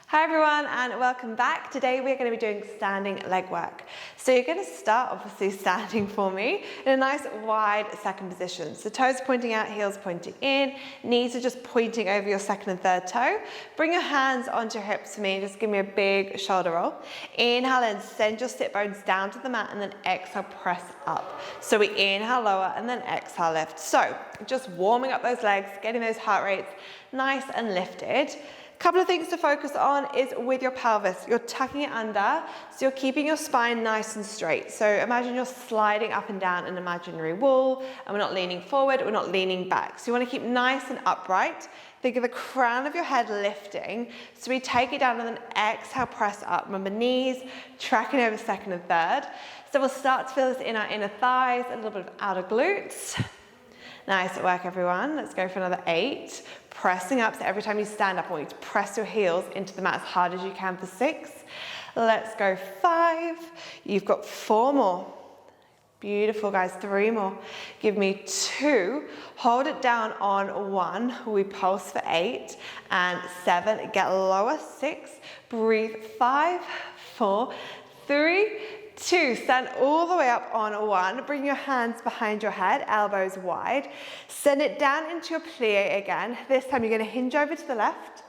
Hi everyone and welcome back. Today we're going to be doing standing leg work. So you're going to start obviously standing for me in a nice wide second position. So toes pointing out, heels pointing in, knees are just pointing over your second and third toe. Bring your hands onto your hips for me, just give me a big shoulder roll. Inhale and send your sit bones down to the mat and then exhale, press up. So we inhale lower and then exhale lift. So just warming up those legs, getting those heart rates nice and lifted. Couple of things to focus on is with your pelvis. You're tucking it under, so you're keeping your spine nice and straight. So imagine you're sliding up and down an imaginary wall, and we're not leaning forward, we're not leaning back. So you want to keep nice and upright. Think of the crown of your head lifting. So we take it down and then exhale, press up. Remember, knees tracking over second and third. So we'll start to feel this in our inner thighs, a little bit of outer glutes. Nice work, everyone. Let's go for another 8. Pressing up, so every time you stand up, I want you to press your heels into the mat as hard as you can for 6. Let's go 5. You've got 4 more. Beautiful, guys. 3 more. Give me 2. Hold it down on 1. We pulse for 8 and 7. Get lower. 6. Breathe. 5, 4, 3, 2, stand all the way up on 1. Bring your hands behind your head, elbows wide. Send it down into your plie again. This time you're going to hinge over to the left,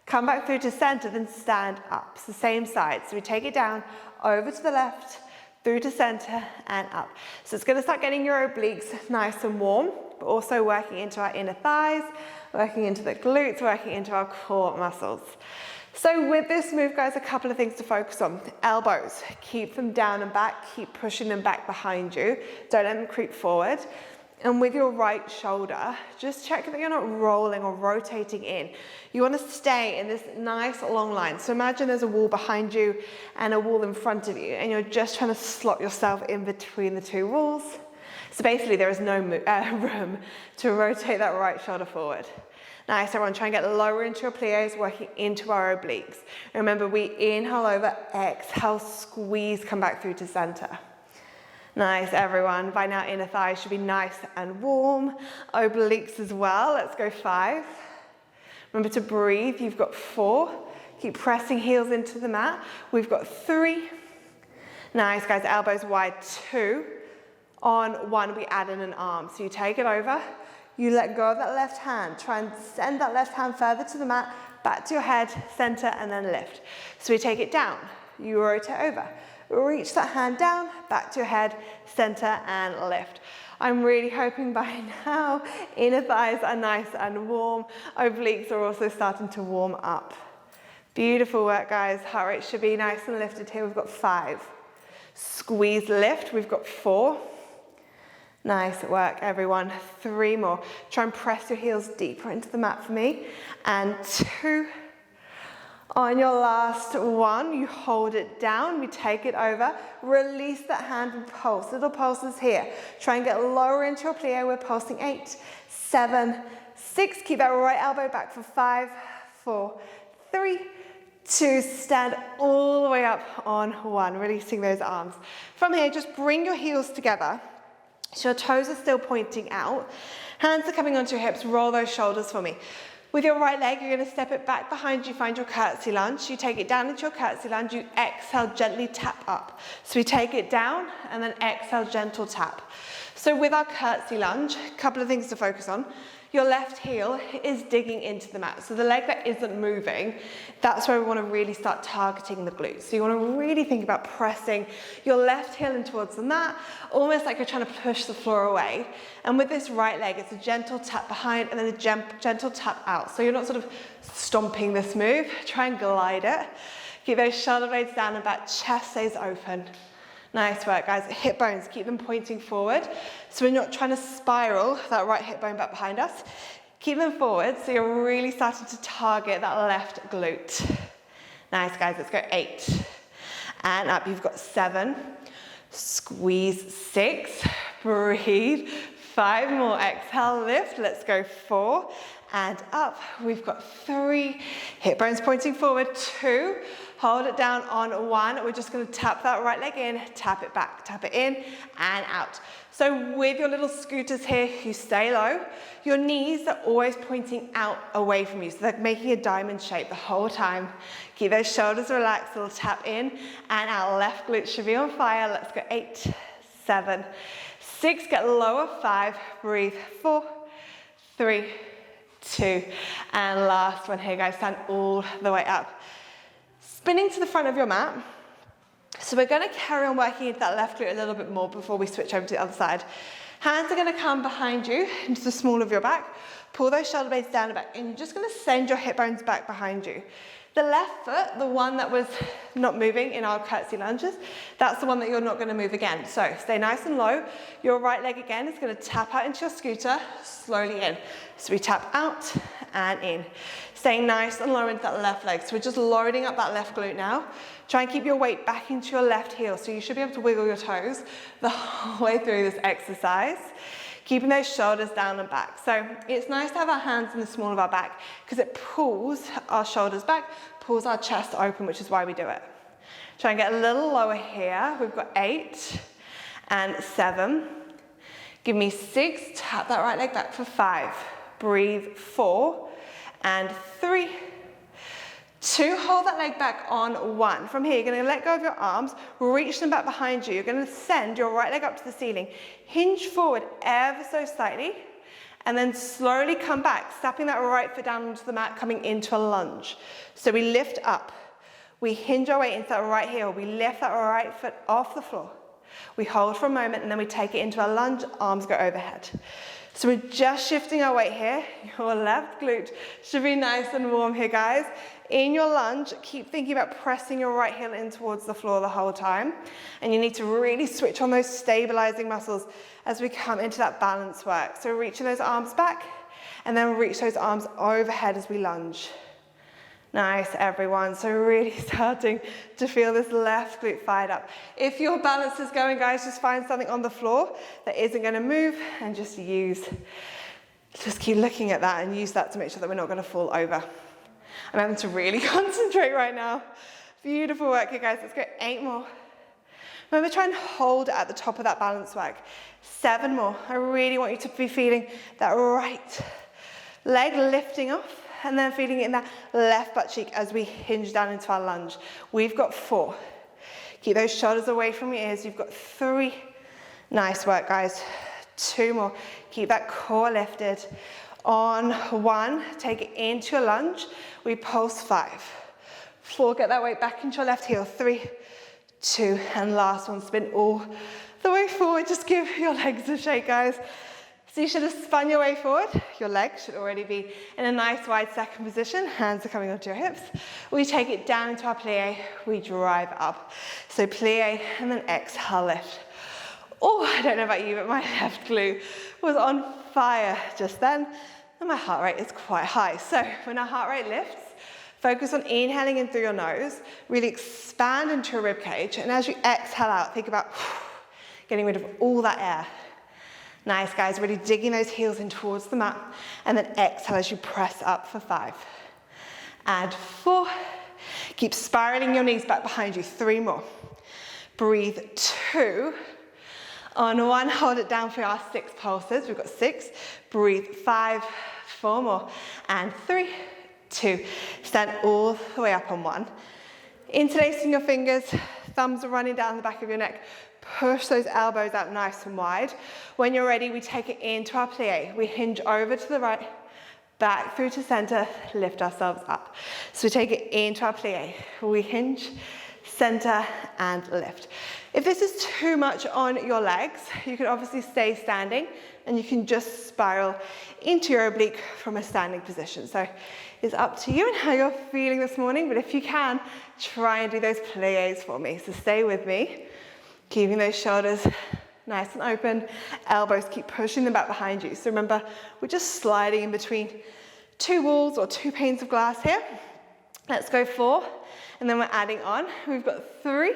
come back through to center, then stand up. It's the same side. So we take it down, over to the left, through to center, and up. So it's going to start getting your obliques nice and warm, but also working into our inner thighs, working into the glutes, working into our core muscles. So with this move, guys, a couple of things to focus on. Elbows, keep them down and back, keep pushing them back behind you. Don't let them creep forward. And with your right shoulder, just check that you're not rolling or rotating in. You want to stay in this nice long line. So imagine there's a wall behind you and a wall in front of you, and you're just trying to slot yourself in between the two walls. So basically there is no room to rotate that right shoulder forward. Nice, everyone, try and get lower into your plies, working into our obliques. Remember, we inhale over, exhale, squeeze, come back through to center. Nice, everyone. By now, inner thighs should be nice and warm. Obliques as well. Let's go 5. Remember to breathe. You've got 4. Keep pressing heels into the mat. We've got 3. Nice, guys. Elbows wide. 2. On 1, we add in an arm. So you take it over. You let go of that left hand. Try and send that left hand further to the mat, back to your head, center, and then lift. So we take it down. You rotate over. Reach that hand down, back to your head, center, and lift. I'm really hoping by now inner thighs are nice and warm. Obliques are also starting to warm up. Beautiful work, guys. Heart rate should be nice and lifted here. We've got 5. Squeeze, lift. We've got 4. Nice work, everyone. 3 more. Try and press your heels deeper into the mat for me. And 2. On your last 1, you hold it down. We take it over. Release that hand and pulse. Little pulses here. Try and get lower into your plie. We're pulsing 8, 7, 6. Keep that right elbow back for 5, 4, 3, 2. Stand all the way up on 1. Releasing those arms. From here, just bring your heels together. So your toes are still pointing out. Hands are coming onto your hips. Roll those shoulders for me. With your right leg, you're going to step it back behind you, find your curtsy lunge. You take it down into your curtsy lunge. You exhale, gently tap up. So we take it down and then exhale, gentle tap. So with our curtsy lunge, a couple of things to focus on. Your left heel is digging into the mat. So the leg that isn't moving, that's where we want to really start targeting the glutes. So you want to really think about pressing your left heel in towards the mat, almost like you're trying to push the floor away. And with this right leg, it's a gentle tap behind and then a gentle tap out. So you're not sort of stomping this move. Try and glide it. Keep those shoulder blades down and back, chest stays open. Nice work, guys. Hip bones, keep them pointing forward. So we're not trying to spiral that right hip bone back behind us. Keep them forward so you're really starting to target that left glute. Nice, guys. Let's go 8. And up. You've got 7. Squeeze 6. Breathe. 5 more. Exhale, lift. Let's go 4. And up. We've got 3. Hip bones pointing forward. 2. Hold it down on 1. We're just going to tap that right leg in, tap it back, tap it in and out. So with your little scooters here, you stay low. Your knees are always pointing out away from you. So they're making a diamond shape the whole time. Keep those shoulders relaxed, a little tap in and out. Left glute should be on fire. Let's go 8, 7, 6, get lower, 5, breathe, 4, 3, 2, and last one here, guys, stand all the way up. Spinning to the front of your mat. So we're gonna carry on working into that left glute a little bit more before we switch over to the other side. Hands are gonna come behind you into the small of your back. Pull those shoulder blades down and back, and you're just gonna send your hip bones back behind you. The left foot, the one that was not moving in our curtsy lunges, that's the one that you're not gonna move again. So stay nice and low. Your right leg again is gonna tap out into your scooter, slowly in. So we tap out and in. Staying nice and low into that left leg. So we're just loading up that left glute now. Try and keep your weight back into your left heel. So you should be able to wiggle your toes the whole way through this exercise. Keeping those shoulders down and back. So it's nice to have our hands in the small of our back because it pulls our shoulders back, pulls our chest open, which is why we do it. Try and get a little lower here. We've got 8 and 7. Give me 6, tap that right leg back for 5. Breathe, 4 and 3, 2, hold that leg back on 1. From here, you're gonna let go of your arms, reach them back behind you. You're gonna send your right leg up to the ceiling. Hinge forward ever so slightly, and then slowly come back, stepping that right foot down onto the mat, coming into a lunge. So we lift up, we hinge our weight into that right heel, we lift that right foot off the floor. We hold for a moment, and then we take it into a lunge, arms go overhead. So we're just shifting our weight here. Your left glute should be nice and warm here, guys. In your lunge, keep thinking about pressing your right heel in towards the floor the whole time. And you need to really switch on those stabilizing muscles as we come into that balance work. So reaching those arms back, and then reach those arms overhead as we lunge. Nice, everyone. So really starting to feel this left glute fired up. If your balance is going, guys, just find something on the floor that isn't going to move and just keep looking at that and use that to make sure that we're not going to fall over. I'm having to really concentrate right now. Beautiful work here, guys. Let's go 8 more. Remember, try and hold at the top of that balance work. 7 more. I really want you to be feeling that right leg lifting off, and then feeling it in that left butt cheek as we hinge down into our lunge. We've got 4. Keep those shoulders away from your ears. You've got 3. Nice work, guys. 2 more. Keep that core lifted. On 1, take it into a lunge. We pulse 5. 4, get that weight back into your left heel. 3, 2, and last one, spin all the way forward. Just give your legs a shake, guys. So you should have spun your way forward. Your legs should already be in a nice wide second position. Hands are coming onto your hips. We take it down into our plie. We drive up. So plie and then exhale, lift. Oh, I don't know about you, but my left glute was on fire just then. And my heart rate is quite high. So when our heart rate lifts, focus on inhaling in through your nose. Really expand into your rib cage. And as you exhale out, think about getting rid of all that air. Nice, guys, really digging those heels in towards the mat, and then exhale as you press up for 5. And 4. Keep spiraling your knees back behind you. 3 more. Breathe. 2. On 1, hold it down for our 6 pulses. We've got 6. Breathe. 5. 4 more. And 3, 2. Stand all the way up on 1. Interlacing your fingers. Thumbs are running down the back of your neck. Push those elbows out nice and wide. When you're ready, we take it into our plie. We hinge over to the right, back through to center, lift ourselves up. So we take it into our plie. We hinge, center, and lift. If this is too much on your legs, you can obviously stay standing, and you can just spiral into your oblique from a standing position. So it's up to you and how you're feeling this morning, but if you can, try and do those plies for me. So stay with me. Keeping those shoulders nice and open, elbows keep pushing them back behind you. So remember, we're just sliding in between 2 walls or 2 panes of glass here. Let's go 4, and then we're adding on. We've got 3,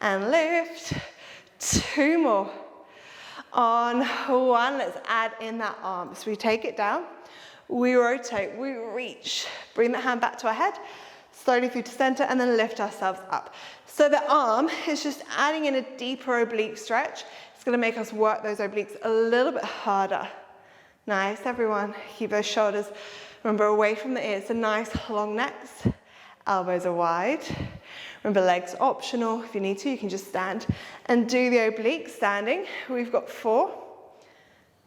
and lift. 2 more. On 1, let's add in that arm. So we take it down, we rotate, we reach. Bring that hand back to our head, slowly through to center, and then lift ourselves up. So the arm is just adding in a deeper oblique stretch. It's gonna make us work those obliques a little bit harder. Nice, everyone. Keep those shoulders, remember, away from the ears. So nice long necks, elbows are wide. Remember, legs optional. If you need to, you can just stand and do the oblique standing. We've got 4.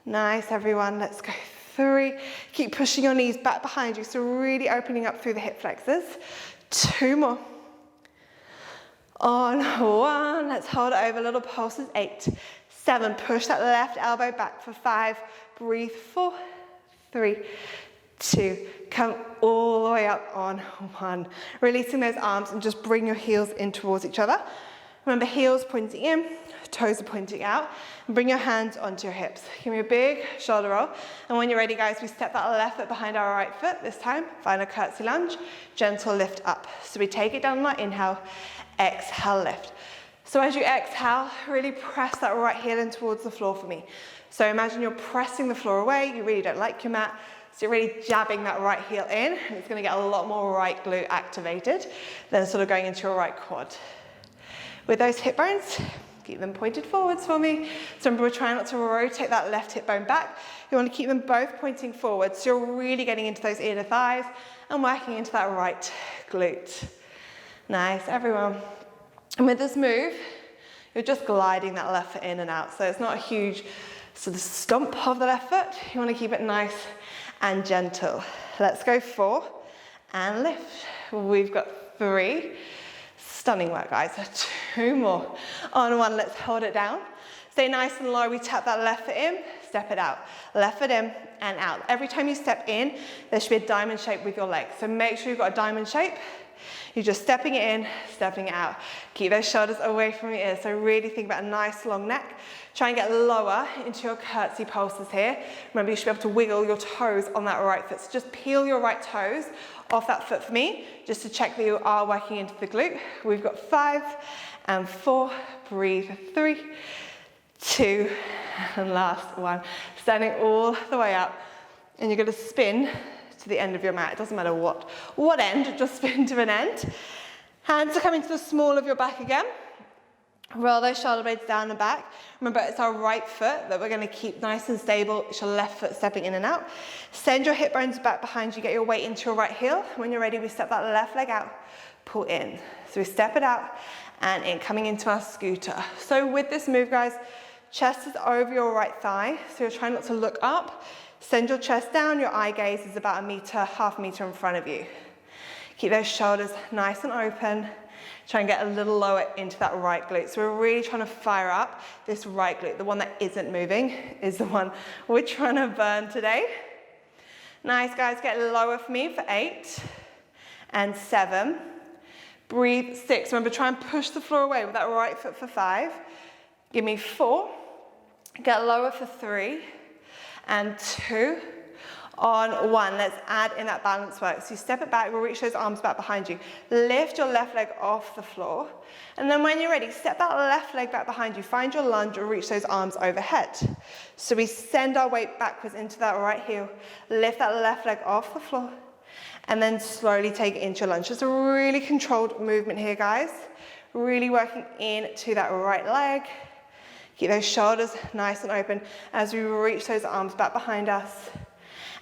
Nice, everyone. Let's go. 3. Keep pushing your knees back behind you, so really opening up through the hip flexors. 2 more. On 1. Let's hold it over. Little pulses. 8, 7. Push that left elbow back for 5. Breathe. 4, 3, 2. Come all the way up on 1. Releasing those arms and just bring your heels in towards each other. Remember, heels pointing in, toes are pointing out. And bring your hands onto your hips. Give me a big shoulder roll. And when you're ready, guys, we step that left foot behind our right foot. This time, find a curtsy lunge, gentle lift up. So we take it down on our inhale, exhale, lift. So as you exhale, really press that right heel in towards the floor for me. So imagine you're pressing the floor away. You really don't like your mat. So you're really jabbing that right heel in, and it's going to get a lot more right glute activated than sort of going into your right quad. With those hip bones, keep them pointed forwards for me. So remember, we're trying not to rotate that left hip bone back. You want to keep them both pointing forward, so you're really getting into those inner thighs and working into that right glute. Nice, everyone. And with this move, you're just gliding that left foot in and out. So it's not a huge sort of stomp of the left foot. You want to keep it nice and gentle. Let's go 4 and lift. We've got 3. Stunning work, guys. 2 more. On 1, let's hold it down. Stay nice and low. We tap that left foot in, step it out. Left foot in and out. Every time you step in, there should be a diamond shape with your legs. So make sure you've got a diamond shape. You're just stepping it in, stepping it out. Keep those shoulders away from your ears. So really think about a nice long neck. Try and get lower into your curtsy pulses here. Remember, you should be able to wiggle your toes on that right foot. So just peel your right toes off that foot for me, just to check that you are working into the glute. We've got 5 and 4. Breathe. 3, 2, and last 1. Standing all the way up. And you're going to spin to the end of your mat. It doesn't matter what end, just spin to an end. Hands are coming to the small of your back again. Roll those shoulder blades down and back. Remember, it's our right foot that we're going to keep nice and stable. It's your left foot stepping in and out. Send your hip bones back behind you. Get your weight into your right heel. When you're ready, we step that left leg out. Pull in. So we step it out and in, coming into our scooter. So with this move, guys, chest is over your right thigh. So you're trying not to look up. Send your chest down. Your eye gaze is about a meter, half meter in front of you. Keep those shoulders nice and open. Try and get a little lower into that right glute. So we're really trying to fire up this right glute. The one that isn't moving is the one we're trying to burn today. Nice, guys. Get lower for me for 8 and 7. Breathe. 6. Remember, try and push the floor away with that right foot for 5. Give me 4. Get lower for 3 and 2. On 1, let's add in that balance work. So you step it back, we'll reach those arms back behind you. Lift your left leg off the floor. And then when you're ready, step that left leg back behind you. Find your lunge or reach those arms overhead. So we send our weight backwards into that right heel. Lift that left leg off the floor. And then slowly take it into your lunge. Just a really controlled movement here, guys. Really working into that right leg. Keep those shoulders nice and open as we reach those arms back behind us.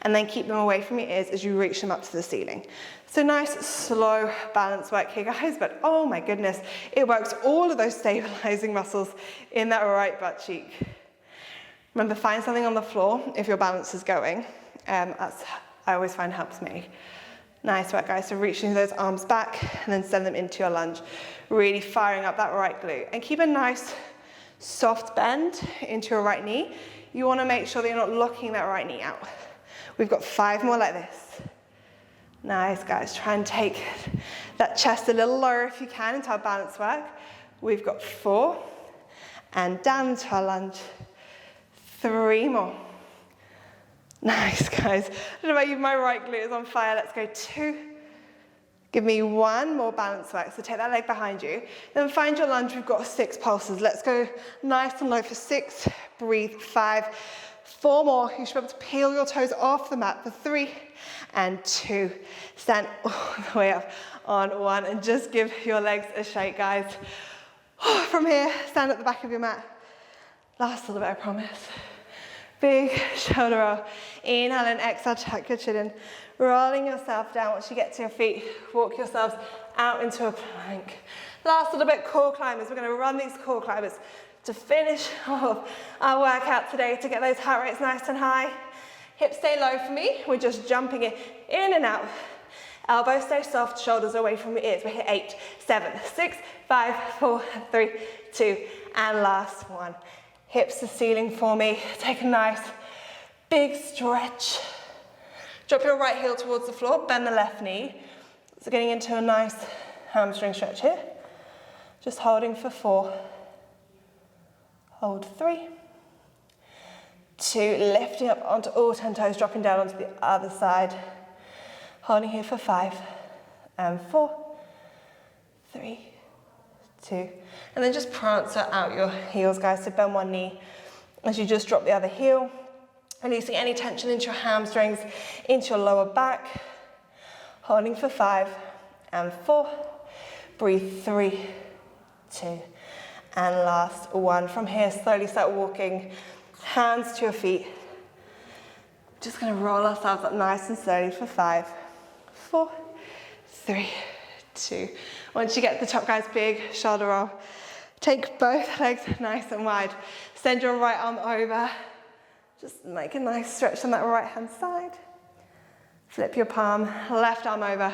And then keep them away from your ears as you reach them up to the ceiling. So nice, slow balance work here, guys, but oh my goodness, it works all of those stabilizing muscles in that right butt cheek. Remember, find something on the floor if your balance is going. That's, I always find, helps me. Nice work, guys. So reaching those arms back and then send them into your lunge. Really firing up that right glute. And keep a nice, soft bend into your right knee. You want to make sure that you're not locking that right knee out. We've got 5 more like this. Nice, guys. Try and take that chest a little lower if you can into our balance work. We've got 4. And down into our lunge. 3 more. Nice, guys. I don't know about you, my right glute is on fire. Let's go 2. Give me 1 more balance work. So take that leg behind you. Then find your lunge. We've got 6 pulses. Let's go nice and low for 6. Breathe. 5. 4 more. You should be able to peel your toes off the mat for 3 and 2. Stand all the way up on 1 and just give your legs a shake, guys. From here, stand at the back of your mat. Last little bit, I promise. Big shoulder roll. Inhale and exhale, tuck your chin in. Rolling yourself down. Once you get to your feet, walk yourselves out into a plank. Last little bit, core climbers. We're going to run these core climbers to finish off our workout today to get those heart rates nice and high. Hips stay low for me. We're just jumping it in and out. Elbows stay soft, shoulders away from your ears. We're here 8, 7, 6, 5, 4, 3, 2, and last one. Hips to ceiling for me. Take a nice big stretch. Drop your right heel towards the floor, bend the left knee. So getting into a nice hamstring stretch here. Just holding for 4. Hold 3. 2, lifting up onto all 10 toes, dropping down onto the other side. Holding here for 5 and 4, 3, 2, and then just prancer out your heels, guys. So bend one knee as you just drop the other heel, releasing any tension into your hamstrings, into your lower back. Holding for 5 and 4, breathe 3, 2, and last 1. From here, slowly start walking, hands to your feet. Just gonna roll ourselves up nice and slowly for 5, 4, 3, 2. Once you get to the top, guys, big shoulder roll. Take both legs nice and wide. Send your right arm over. Just make a nice stretch on that right hand side. Flip your palm, left arm over.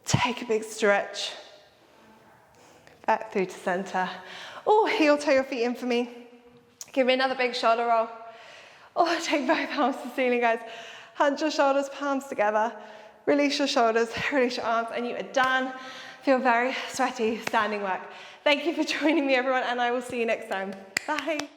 Take a big stretch. Back through to center. Oh, heel toe your feet in for me. Give me another big shoulder roll. Oh, take both arms to the ceiling, guys. Hunch your shoulders, palms together. Release your shoulders, release your arms, and you are done. Feel very sweaty standing work. Thank you for joining me, everyone, and I will see you next time. Bye.